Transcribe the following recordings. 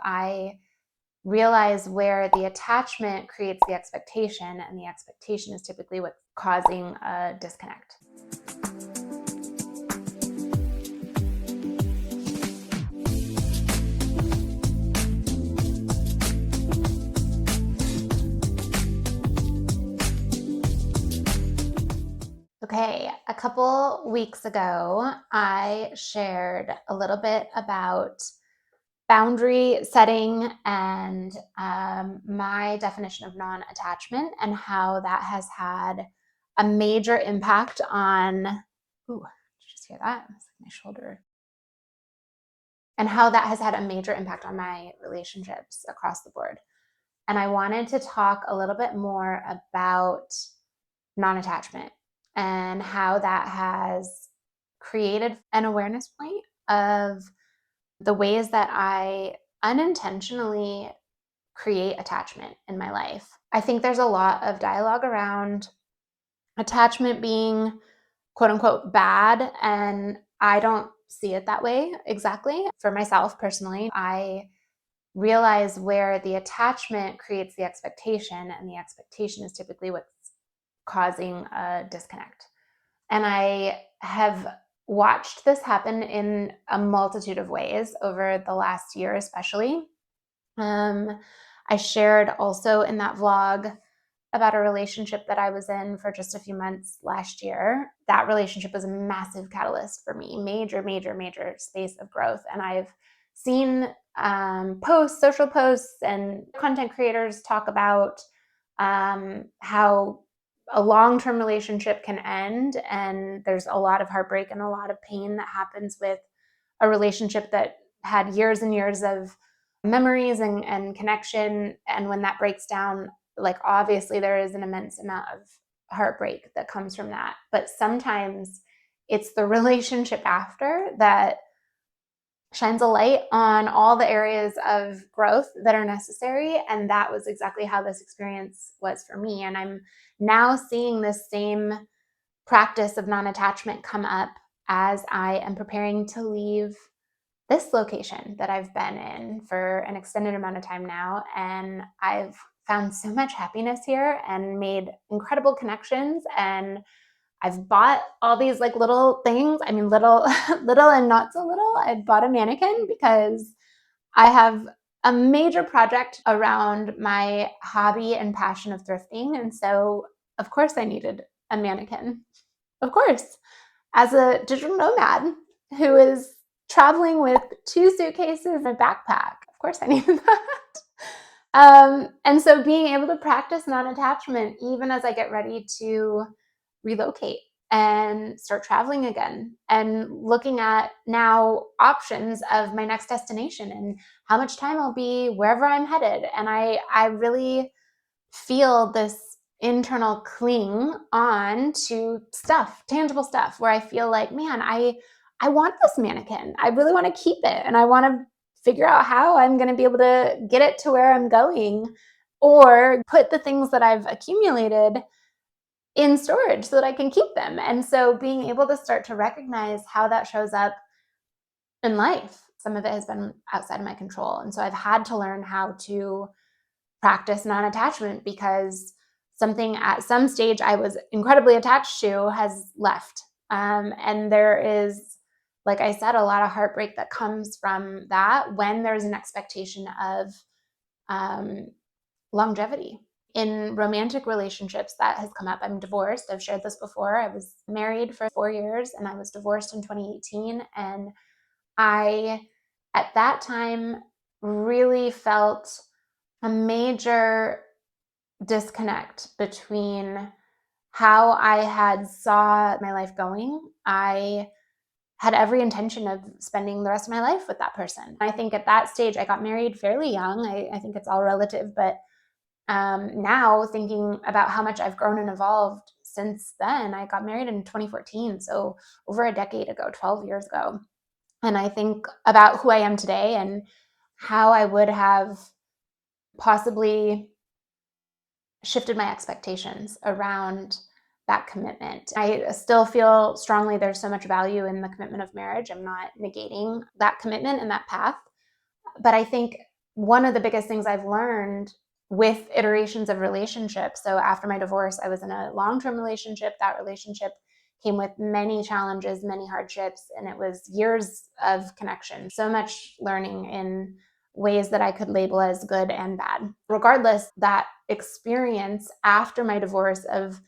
I realize where the attachment creates the expectation, and the expectation is typically what's causing a disconnect. Okay, a couple weeks ago, I shared a little bit about boundary setting and my definition of non-attachment, and how that has had a major impact on, ooh, did you just hear that? It's like my shoulder. And how that has had a major impact on my relationships across the board. And I wanted to talk a little bit more about non-attachment and how that has created an awareness point of the ways that I unintentionally create attachment in my life. I think there's a lot of dialogue around attachment being quote unquote bad, and I don't see it that way exactly. For myself personally, I realize where the attachment creates the expectation, and the expectation is typically what's causing a disconnect. And I have watched this happen in a multitude of ways over the last year, especially. I shared also in that vlog about a relationship that I was in for just a few months last year. That relationship was a massive catalyst for me, major, major, major space of growth. And I've seen posts, social posts, and content creators talk about how a long-term relationship can end, and there's a lot of heartbreak and a lot of pain that happens with a relationship that had years and years of memories and connection. And when that breaks down, like, obviously there is an immense amount of heartbreak that comes from that. But sometimes it's the relationship after that shines a light on all the areas of growth that are necessary. And that was exactly how this experience was for me. And I'm now seeing this same practice of non-attachment come up as I am preparing to leave this location that I've been in for an extended amount of time now. And I've found so much happiness here and made incredible connections. And I've bought all these like little things. I mean, little, little and not so little. I bought a mannequin because I have a major project around my hobby and passion of thrifting. And so, of course, I needed a mannequin. Of course, as a digital nomad who is traveling with 2 suitcases and a backpack, of course, I needed that. And so being able to practice non-attachment even as I get ready to relocate and start traveling again, and looking at now options of my next destination and how much time I'll be wherever I'm headed. And I really feel this internal cling on to stuff, tangible stuff, where I feel like, man, I want this mannequin. I really want to keep it, and I want to figure out how I'm going to be able to get it to where I'm going, or put the things that I've accumulated in storage so that I can keep them. And so being able to start to recognize how that shows up in life, some of it has been outside of my control. And so I've had to learn how to practice non-attachment, because something at some stage I was incredibly attached to has left. And there is, like I said, a lot of heartbreak that comes from that when there's an expectation of longevity. In romantic relationships, that has come up. I'm divorced. I've shared this before. I was married for 4 years and I was divorced in 2018. And I, at that time, really felt a major disconnect between how I had saw my life going. I had every intention of spending the rest of my life with that person. I think at that stage, I got married fairly young. I think it's all relative, but now thinking about how much I've grown and evolved since then. I got married in 2014, so over a decade ago, 12 years ago. And I think about who I am today and how I would have possibly shifted my expectations around that commitment. I still feel strongly there's so much value in the commitment of marriage. I'm not negating that commitment and that path. But I think one of the biggest things I've learned with iterations of relationships. So after my divorce, I was in a long-term relationship. That relationship came with many challenges, many hardships, and it was years of connection. So much learning in ways that I could label as good and bad. Regardless, that experience after my divorce of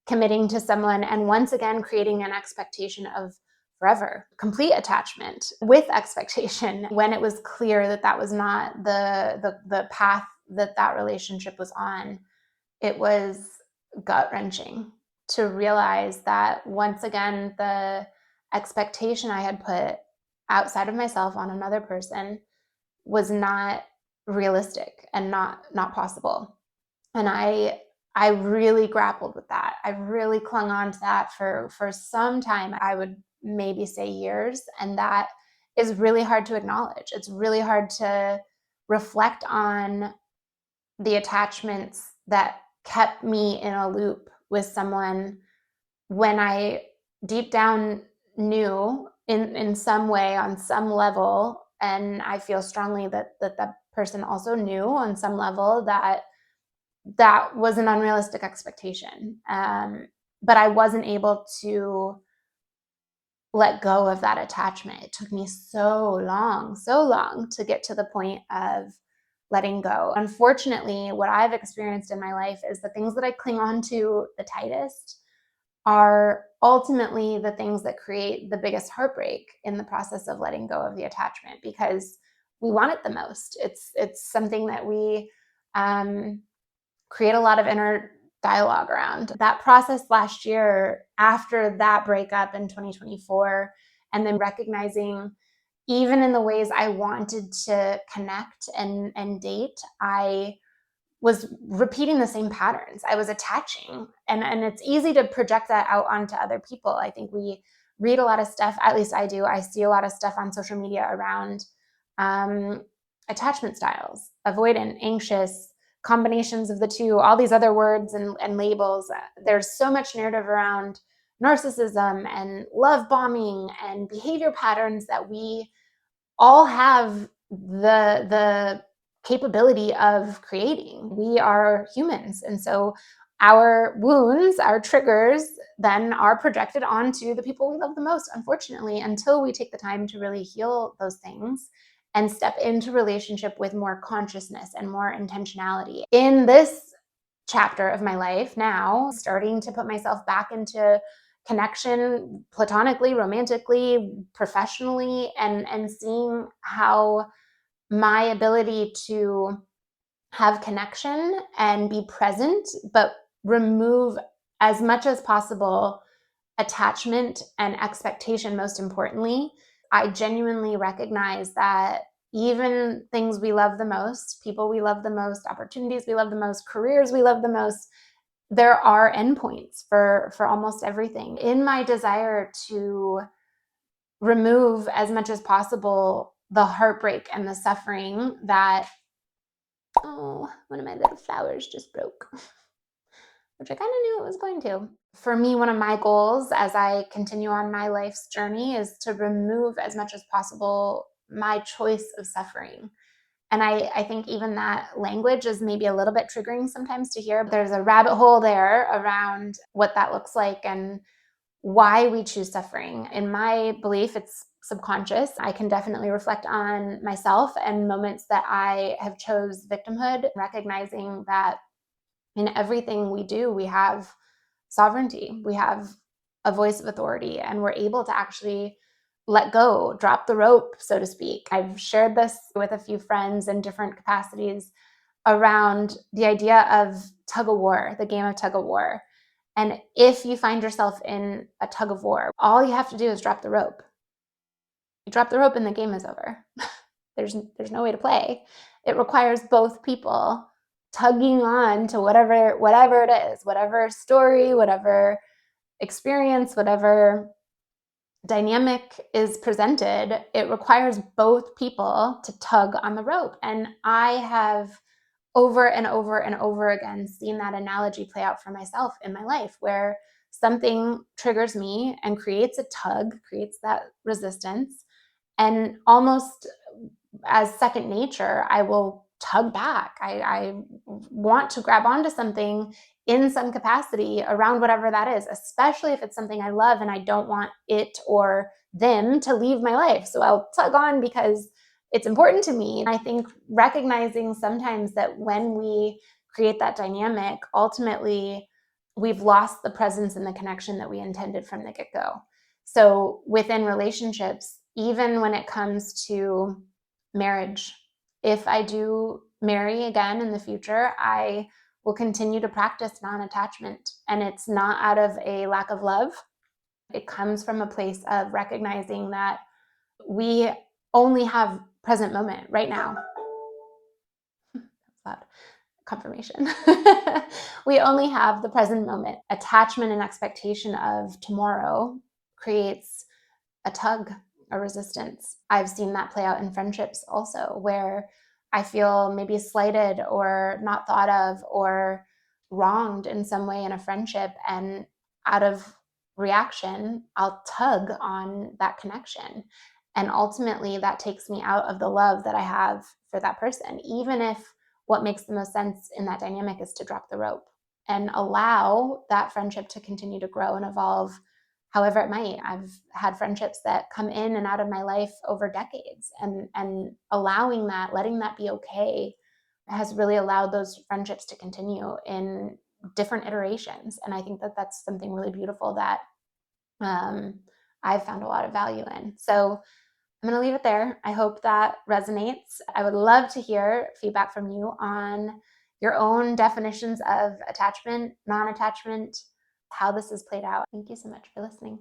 committing to someone and once again creating an expectation of forever complete attachment with expectation, when it was clear that that was not the path that that relationship was on, it was gut-wrenching to realize that once again the expectation I had put outside of myself on another person was not realistic and not possible. And I really grappled with that. I really clung on to that for some time. I would maybe say years, and that is really hard to acknowledge. It's really hard to reflect on the attachments that kept me in a loop with someone when I deep down knew in some way, on some level, and I feel strongly that person also knew on some level that that was an unrealistic expectation. But I wasn't able to let go of that attachment. It took me so long to get to the point of letting go. Unfortunately, what I've experienced in my life is the things that I cling on to the tightest are ultimately the things that create the biggest heartbreak in the process of letting go of the attachment, because we want it the most. It's something that we create a lot of inner dialogue around. That process last year after that breakup in 2024, and then recognizing even in the ways I wanted to connect and date, I was repeating the same patterns. I was attaching. And it's easy to project that out onto other people. I think we read a lot of stuff, at least I do. I see a lot of stuff on social media around um, attachment styles, avoidant, anxious, combinations of the two, all these other words and labels. There's so much narrative around narcissism and love bombing and behavior patterns that we all have the capability of creating. We are humans. And so our wounds, our triggers, then are projected onto the people we love the most, unfortunately, until we take the time to really heal those things and step into relationship with more consciousness and more intentionality. In this chapter of my life now, starting to put myself back into connection platonically, romantically, professionally, and seeing how my ability to have connection and be present, but remove as much as possible attachment and expectation, most importantly. I genuinely recognize that even things we love the most, people we love the most, opportunities we love the most, careers we love the most, there are endpoints for almost everything. In my desire to remove as much as possible the heartbreak and the suffering that, oh, one of my little flowers just broke, which I kind of knew it was going to. For me, one of my goals as I continue on my life's journey is to remove as much as possible my choice of suffering. And I think even that language is maybe a little bit triggering sometimes to hear. There's a rabbit hole there around what that looks like and why we choose suffering. In my belief, it's subconscious. I can definitely reflect on myself and moments that I have chose victimhood, recognizing that in everything we do, we have sovereignty. We have a voice of authority, and we're able to actually let go, drop the rope, so to speak. I've shared this with a few friends in different capacities around the idea of tug of war, the game of tug of war. And if you find yourself in a tug of war, all you have to do is drop the rope. You drop the rope and the game is over. There's no way to play. It requires both people tugging on to whatever it is, whatever story, whatever experience, whatever dynamic is presented. It requires both people to tug on the rope. And I have over and over and over again seen that analogy play out for myself in my life, where something triggers me and creates a tug, creates that resistance, and almost as second nature, I will tug back. I want to grab onto something in some capacity around whatever that is, especially if it's something I love and I don't want it or them to leave my life. So I'll tug on because it's important to me. And I think recognizing sometimes that when we create that dynamic, ultimately we've lost the presence and the connection that we intended from the get-go. So within relationships, even when it comes to marriage, if I do marry again in the future, I will continue to practice non-attachment. And it's not out of a lack of love. It comes from a place of recognizing that we only have present moment right now. That's loud. Confirmation. We only have the present moment. Attachment and expectation of tomorrow creates a tug, a resistance. I've seen that play out in friendships also, where I feel maybe slighted or not thought of or wronged in some way in a friendship. And out of reaction, I'll tug on that connection. And ultimately, that takes me out of the love that I have for that person, even if what makes the most sense in that dynamic is to drop the rope and allow that friendship to continue to grow and evolve however it might. I've had friendships that come in and out of my life over decades, and allowing that, letting that be okay, has really allowed those friendships to continue in different iterations. And I think that that's something really beautiful that I've found a lot of value in. So I'm going to leave it there. I hope that resonates. I would love to hear feedback from you on your own definitions of attachment, non-attachment, how this has played out. Thank you so much for listening.